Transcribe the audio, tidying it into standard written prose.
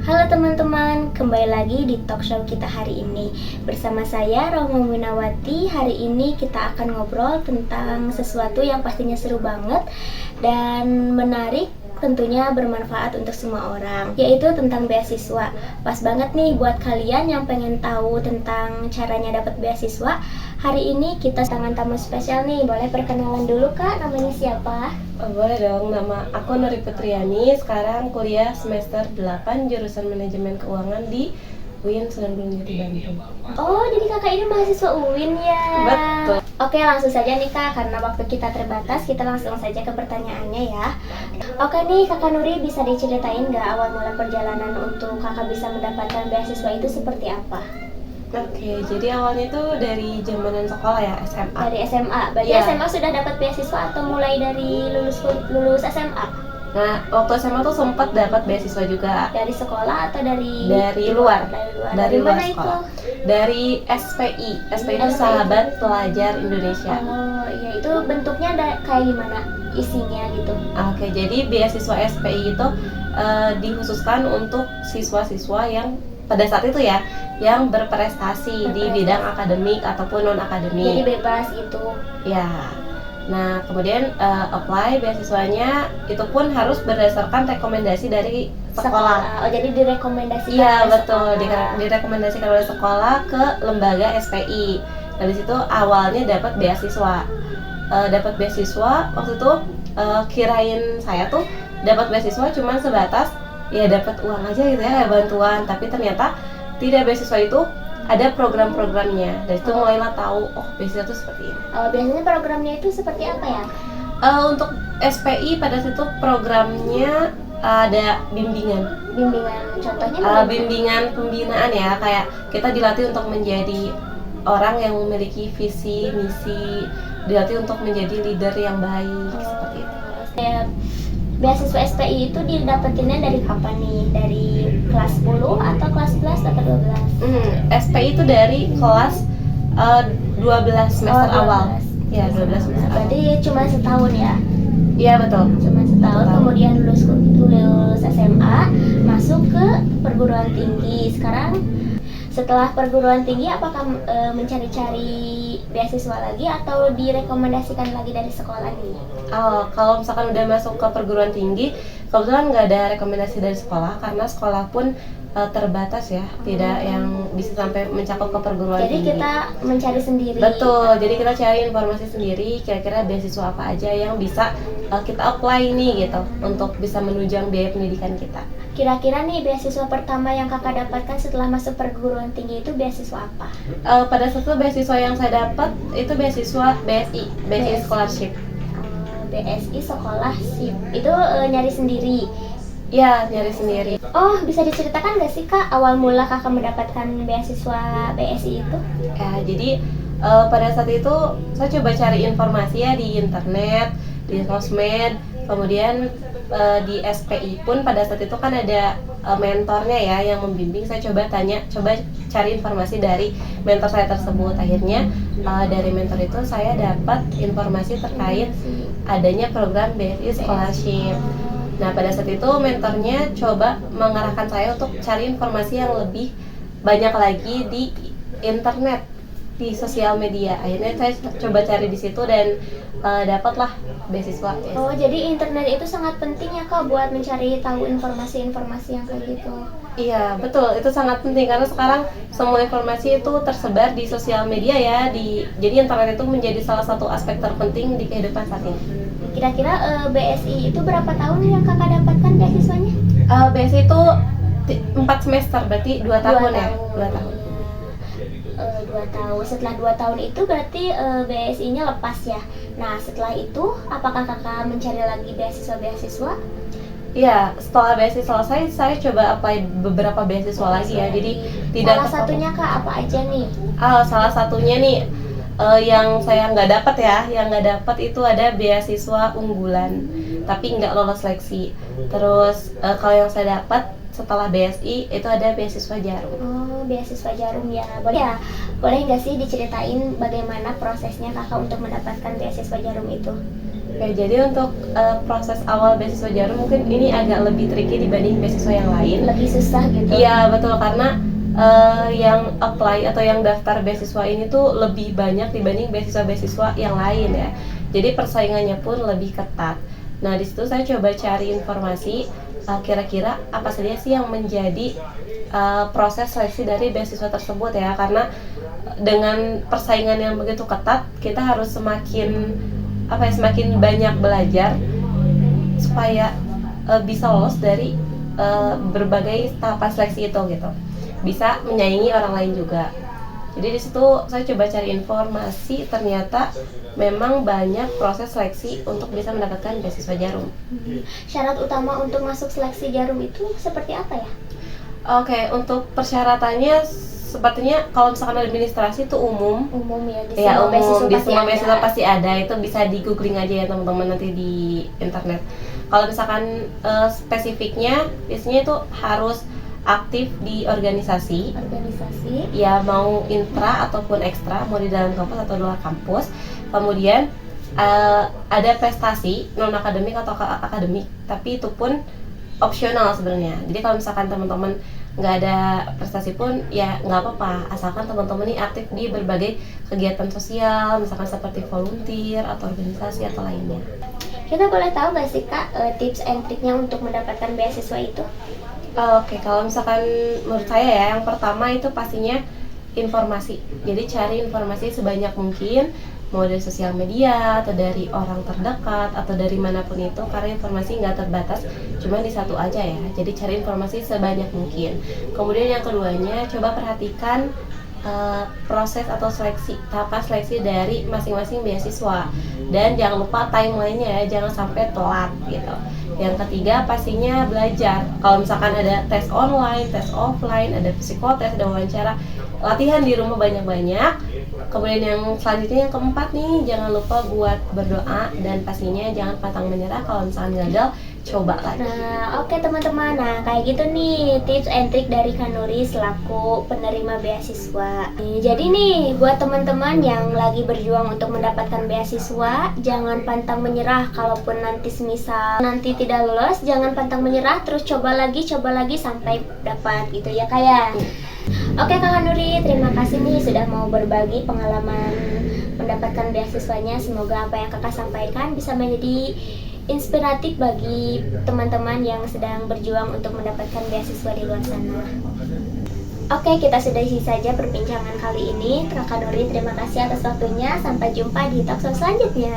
Halo teman-teman, kembali lagi di talk show kita hari ini. Bersama saya Romo Winawati. Hari ini kita akan ngobrol tentang sesuatu yang pastinya seru banget dan menarik, tentunya bermanfaat untuk semua orang, yaitu tentang beasiswa. Pas banget nih buat kalian yang pengen tahu tentang caranya dapat beasiswa. Hari ini kita tangan tamu spesial nih. Boleh perkenalan dulu Kak, namanya siapa? Oh, boleh dong, nama aku Nuri Putriani, sekarang kuliah semester 8 jurusan Manajemen Keuangan di UIN Sunan Gunung Jati Bandung. Oh, jadi kakak ini mahasiswa UIN ya? Betul. Oke, langsung saja nih Kak, karena waktu kita terbatas, kita langsung saja ke pertanyaannya ya. Oke nih, Kakak Nuri, bisa diceritain nggak awal mula perjalanan untuk kakak bisa mendapatkan beasiswa itu seperti apa? Oke, jadi awalnya tuh dari zamanan sekolah ya, SMA. Dari SMA, berarti Iya. SMA sudah dapat beasiswa atau mulai dari lulus SMA? Nah, waktu SMA tuh sempat dapat beasiswa juga Dari sekolah atau dari luar. Dari luar. Dari luar mana sekolah. itu? Dari SPI. SPI itu SPI. Sahabat Pelajar Indonesia. Oh iya, itu bentuknya kayak gimana isinya gitu? Oke, jadi beasiswa SPI itu dikhususkan untuk siswa-siswa yang pada saat itu ya, yang berprestasi di bidang akademik ataupun non akademik. Jadi bebas gitu. Ya. Nah, kemudian apply beasiswanya itu pun harus berdasarkan rekomendasi dari sekolah. Oh, jadi direkomendasikan Iya, oleh betul. sekolah. Direkomendasikan oleh sekolah ke lembaga SPI. Dari situ awalnya dapat beasiswa. Dapat beasiswa waktu itu kirain saya tuh dapat beasiswa cuman sebatas ya dapat uang aja gitu ya, kayak bantuan, tapi ternyata tidak. Beasiswa itu ada program-programnya. Dari situ mulailah tahu, oh beasiswa itu seperti ini. Biasanya programnya itu seperti apa ya? Untuk SPI pada situ programnya ada bimbingan. Bimbingan contohnya Bimbingan pembinaan ya, kayak kita dilatih untuk menjadi orang yang memiliki visi, misi, dilatih untuk menjadi leader yang baik, seperti itu. Kayak beasiswa SPI itu didapetinnya dari kapan nih? Dari kelas 10 atau kelas 11 atau 12? SPI itu dari kelas 12 semester awal. 12. Ya, 12 semester awal. Berarti cuma setahun ya? Iya, betul. Cuma setahun, Betul. kemudian lulus SMA, masuk ke perguruan tinggi. Sekarang setelah perguruan tinggi, apakah mencari-cari beasiswa lagi atau direkomendasikan lagi dari sekolah nih? Kalau misalkan udah masuk ke perguruan tinggi, kebetulan nggak ada rekomendasi dari sekolah karena sekolah pun terbatas ya, tidak yang bisa sampai mencakup ke perguruan Jadi tinggi. kita mencari sendiri. Betul, jadi kita cari informasi sendiri kira-kira beasiswa apa aja yang bisa kita apply nih gitu untuk bisa menunjang biaya pendidikan kita. Kira-kira nih beasiswa pertama yang kakak dapatkan setelah masuk perguruan tinggi itu beasiswa apa? Pada saat itu beasiswa yang saya dapat itu beasiswa BSI, Basic Scholarship. BSI Scholarship. Itu nyari sendiri. Ya, nyari sendiri. Oh, bisa diceritakan nggak sih Kak awal mula kakak mendapatkan beasiswa BSI itu? Ya, jadi pada saat itu saya coba cari informasi ya di internet, di sosmed, kemudian di SPI pun pada saat itu kan ada mentornya ya yang membimbing. Saya coba cari informasi dari mentor saya tersebut. Akhirnya dari mentor itu saya dapat informasi terkait adanya program BSI Scholarship. Nah, pada saat itu mentornya coba mengarahkan saya untuk cari informasi yang lebih banyak lagi di internet, di sosial media. Akhirnya saya coba cari di situ dan dapatlah beasiswa. Oh, jadi internet itu sangat penting ya Kak buat mencari tahu informasi-informasi yang kayak gitu. Iya, betul. Itu sangat penting karena sekarang semua informasi itu tersebar di sosial media ya. Jadi internet itu menjadi salah satu aspek terpenting di kehidupan saat ini. Kira-kira BSI itu berapa tahun yang kakak dapatkan beasiswanya? BSI itu 4 semester, berarti 2 tahun ya? 2 tahun. 2 tahun. Setelah 2 tahun itu berarti BSI-nya lepas ya. Nah, setelah itu apakah kakak mencari lagi beasiswa-beasiswa? Iya, setelah beasiswa selesai, saya coba apply beberapa beasiswa lagi ya. Jadi tidak Salah satunya Kak apa aja nih? salah satunya nih yang saya nggak dapat ya, yang nggak dapat itu ada beasiswa unggulan, tapi nggak lolos seleksi. Terus kalau yang saya dapat setelah BSI itu ada beasiswa Jarum. Oh, beasiswa Jarum ya. Boleh nggak sih diceritain bagaimana prosesnya kakak untuk mendapatkan beasiswa Jarum itu? Oke, jadi untuk proses awal beasiswa Jarum mungkin ini agak lebih tricky dibanding beasiswa yang lain. Lebih susah gitu. Iya betul, karena yang apply atau yang daftar beasiswa ini tuh lebih banyak dibanding beasiswa-beasiswa yang lain ya. Jadi persaingannya pun lebih ketat. Nah di situ saya coba cari informasi kira-kira apa saja sih yang menjadi proses seleksi dari beasiswa tersebut ya, karena dengan persaingan yang begitu ketat kita harus semakin banyak belajar supaya bisa lolos dari berbagai tahapan seleksi itu gitu, bisa menyaingi orang lain juga. Jadi di situ saya coba cari informasi, ternyata memang banyak proses seleksi untuk bisa mendapatkan beasiswa Jarum. Syarat utama untuk masuk seleksi Jarum itu seperti apa ya? Oke, untuk persyaratannya sepertinya kalau misalkan administrasi itu umum Ya, di ya, semua umum beasiswa di pasti semua ada. beasiswa pasti ada. Itu bisa di googling aja ya teman-teman nanti di internet. Kalau misalkan spesifiknya biasanya itu harus aktif di organisasi ya, mau intra ataupun ekstra, mau di dalam kampus atau luar kampus. Kemudian ada prestasi non akademik atau akademik, tapi itu pun opsional sebenarnya. Jadi kalau misalkan teman-teman nggak ada prestasi pun ya nggak apa-apa, asalkan teman-teman ini aktif di berbagai kegiatan sosial, misalkan seperti volunteer atau organisasi atau lainnya. Kita boleh tahu nggak sih Kak tips and triknya untuk mendapatkan beasiswa itu? Oke, kalau misalkan menurut saya ya, yang pertama itu pastinya informasi. Jadi cari informasi sebanyak mungkin, mau dari sosial media atau dari orang terdekat atau dari manapun itu, karena informasi nggak terbatas cuma di satu aja ya. Jadi cari informasi sebanyak mungkin. Kemudian yang keduanya, coba perhatikan proses atau tahapan seleksi dari masing-masing beasiswa, dan jangan lupa timelinenya ya, jangan sampai telat gitu. Yang ketiga pastinya belajar. Kalau misalkan ada tes online, tes offline, ada psikotes, ada wawancara, latihan di rumah banyak-banyak. Kemudian yang selanjutnya, yang keempat nih, jangan lupa buat berdoa, dan pastinya jangan pantang menyerah. Kalau misalkan gagal, coba lagi. Nah, oke teman-teman, nah kayak gitu nih tips and trick dari Kak Nuri selaku penerima beasiswa. Jadi nih, buat teman-teman yang lagi berjuang untuk mendapatkan beasiswa, jangan pantang menyerah. Kalaupun nanti semisal nanti tidak lolos, jangan pantang menyerah, terus coba lagi sampai dapat gitu ya kayak. Oke Kak Nuri, terima kasih nih sudah mau berbagi pengalaman mendapatkan beasiswanya. Semoga apa yang Kakak sampaikan bisa menjadi inspiratif bagi teman-teman yang sedang berjuang untuk mendapatkan beasiswa di luar sana. Oke, kita sudahi saja perbincangan kali ini. Kakak Nuri, terima kasih atas waktunya. Sampai jumpa di talkshow selanjutnya.